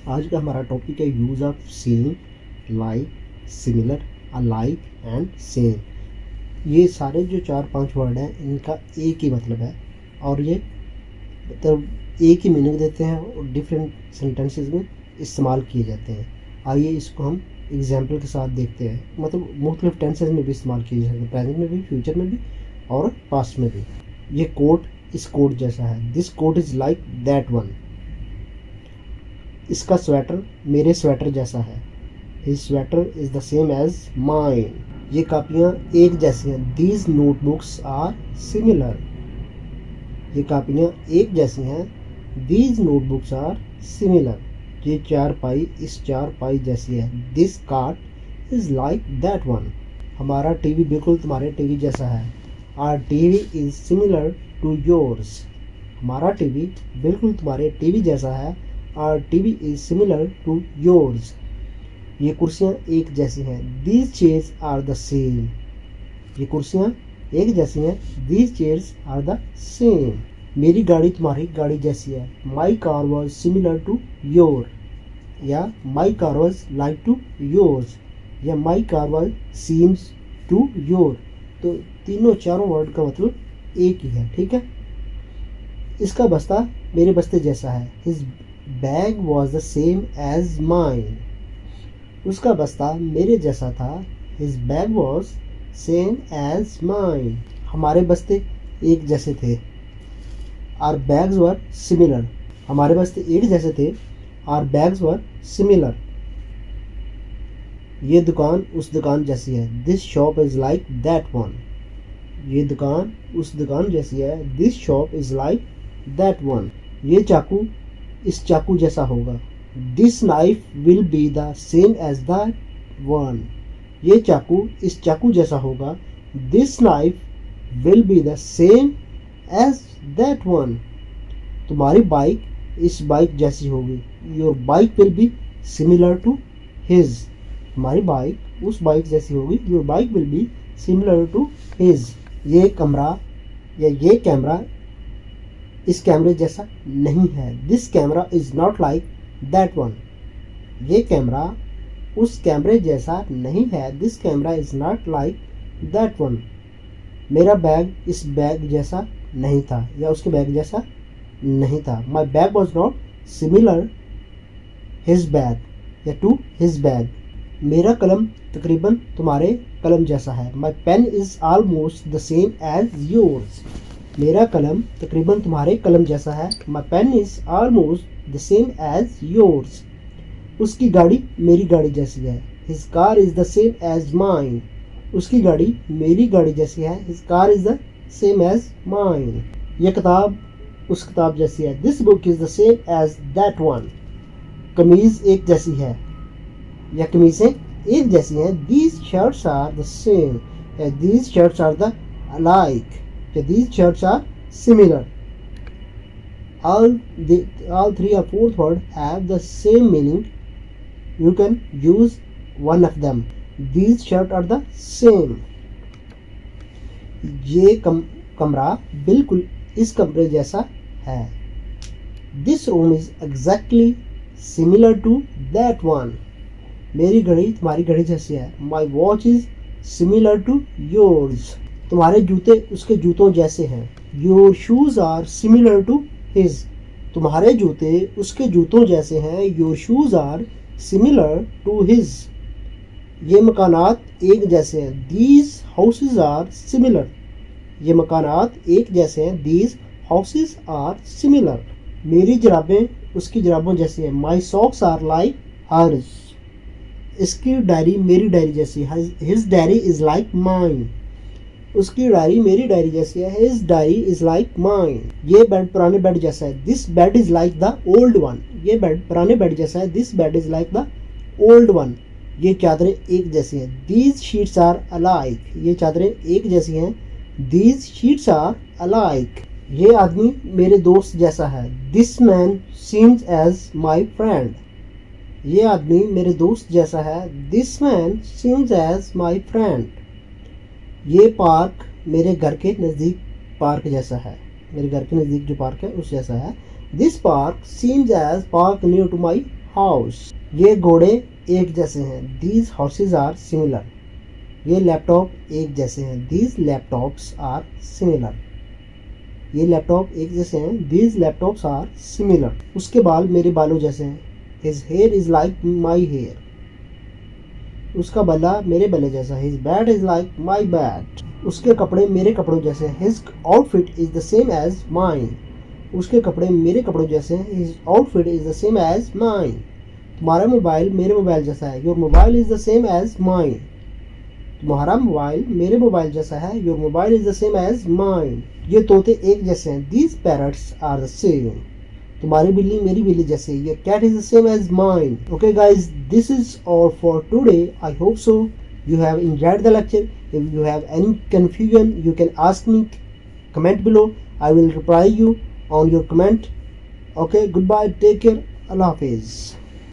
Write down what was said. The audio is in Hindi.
आज का हमारा टॉपिक है use of same, like, similar, alike and same. ये सारे जो 4-5 वर्ड हैं इनका एक ही मतलब है और ये मतलब एक ही मीनिंग देते हैं और डिफरेंट सेंटेंसेस में इस्तेमाल किए जाते हैं। आइए इसको हम एग्जाम्पल के साथ देखते हैं। मतलब मुख्तलिफ टेंसेस में भी इस्तेमाल किए जाते हैं, प्रेजेंट में भी, फ्यूचर में भी और पास्ट में भी। ये कोट इस कोट जैसा है, this coat is like that one. इसका स्वेटर मेरे स्वेटर जैसा है, his sweater is the same as mine. ये कापियाँ एक जैसी हैं, दीज नोटबुक्स आर सिमिलर। ये कापियाँ एक जैसी हैं, दीज नोटबुक्स आर सिमिलर। ये चारपाई इस चारपाई जैसी है, this cart is like that one. हमारा टीवी बिल्कुल तुम्हारे टीवी जैसा है, our TV is similar to yours. हमारा टीवी बिल्कुल तुम्हारे टीवी जैसा है, our TV is similar to yours. ये कुर्सियाँ एक जैसी हैं, these chairs are the same. ये कुर्सियाँ एक जैसी हैं, these chairs are the same. मेरी गाड़ी तुम्हारी गाड़ी जैसी है, my car was similar to your, या my car was like to yours, या my car was seems to your. तो तीनों चारों वर्ड का मतलब एक ही है, ठीक है। इसका बस्ता मेरे बस्ते जैसा है, his bag was the same as mine. उसका बस्ता मेरे जैसा था, his bag was same as mine. हमारे बस्ते एक जैसे थे, आर बैग्स वर सिमिलर। हमारे बस्ते एक जैसे थे, आर बैग्स वर सिमिलर। ये दुकान उस दुकान जैसी है, this shop is like that one. ये दुकान उस दुकान जैसी है, this shop is like that one. ये चाकू इस चाकू जैसा होगा, this knife will be the same as that one. ये चाकू इस चाकू जैसा होगा, this knife will be the same as that one. तुम्हारी बाइक इस बाइक जैसी होगी, your bike will be similar to his. हमारी बाइक उस बाइक जैसी होगी, your bike will be similar to his. ये कमरा या ये कैमरा इस कैमरे जैसा नहीं है, this camera is not like that one. ये कैमरा उस कैमरे जैसा नहीं है, this camera is not like that one. मेरा बैग इस बैग जैसा नहीं था, या उसके बैग जैसा नहीं था, my bag was not similar his bag या टू हिज बैग। मेरा कलम तकरीबन तुम्हारे कलम जैसा है, my pen is almost the same as yours. मेरा कलम तकरीबन तुम्हारे कलम जैसा है, my pen is almost the same as yours. उसकी गाड़ी मेरी गाड़ी जैसी है, his car is the same as mine. उसकी गाड़ी मेरी गाड़ी जैसी है, his car is the same as mine. यह किताब उस किताब जैसी है, this book is the same as that one. कमीज़ एक जैसी है या कमीज़ें एक जैसी हैं, these shirts are the same, these shirts are the alike, these shirts are similar. All three or fourth word have the same meaning. You can use one of them. These shirts are the same. ये कमरा बिल्कुल इस कमरे जैसा है, This room is exactly similar to that one. मेरी घड़ी तुम्हारी घड़ी जैसी है, My watch is similar to yours. तुम्हारे जूते उसके जूतों जैसे हैं, your shoes are similar to his. तुम्हारे जूते उसके जूतों जैसे हैं, your shoes are similar to his. ये मकानात एक जैसे हैं, दीज हाउसेज आर सिमिलर। ये मकानात एक जैसे हैं, दीज हाउसेज आर सिमिलर। मेरी जराबें उसकी जराबों जैसी हैं, माई सॉक्स आर लाइक हर्स। इसकी डायरी मेरी डायरी जैसी है, his diary is like mine. उसकी डायरी मेरी डायरी जैसी है, his diary is like mine. ये बेड पुराने बेड जैसा है, this bed is like the old one. ये बेड पुराने बेड जैसा है, this bed is like the old one. ये चादरें एक जैसी हैं, दीज शीट्स आर अलाइक। ये चादरें एक जैसी हैं, दीज शीट्स आर अलाइक। ये आदमी मेरे दोस्त जैसा है, this man seems as my friend. ये आदमी मेरे दोस्त जैसा है, this man seems as my friend. ये पार्क मेरे घर के नज़दीक पार्क जैसा है, मेरे घर के नज़दीक जो पार्क है उस जैसा है, this park seems as park near to my house. ये घोड़े एक जैसे हैं, दीज हॉर्सेज आर सिमिलर। ये लैपटॉप एक जैसे हैं, दीज लैपटॉप्स आर सिमिलर। ये लैपटॉप एक जैसे हैं, दीज लैपटॉप्स आर सिमिलर। उसके बाल मेरे बालों जैसे हैं, his hair is like my hair. उसका बल्ला मेरे बल्ले जैसा, his bat is like my bat. उसके कपड़े मेरे कपड़ों जैसे हैं, his outfit is the same as mine. उसके कपड़े मेरे कपड़ों जैसे हैं, his outfit is the same as mine. तुम्हारा मोबाइल मेरे मोबाइल जैसा है, your mobile is the same as mine. तुम्हारा मोबाइल मेरे मोबाइल जैसा है, your mobile is the same as mine. ये तोते एक जैसे हैं, these parrots are the same. तुम्हारी बिल्ली मेरी बिल्ली जैसे, your cat is the same as mine. Okay guys, this is all for today. I hope so you have enjoyed the lecture. If you have any confusion, you can ask me, comment below. I will reply you on your comment. Okay, goodbye, take care, Allah Hafiz.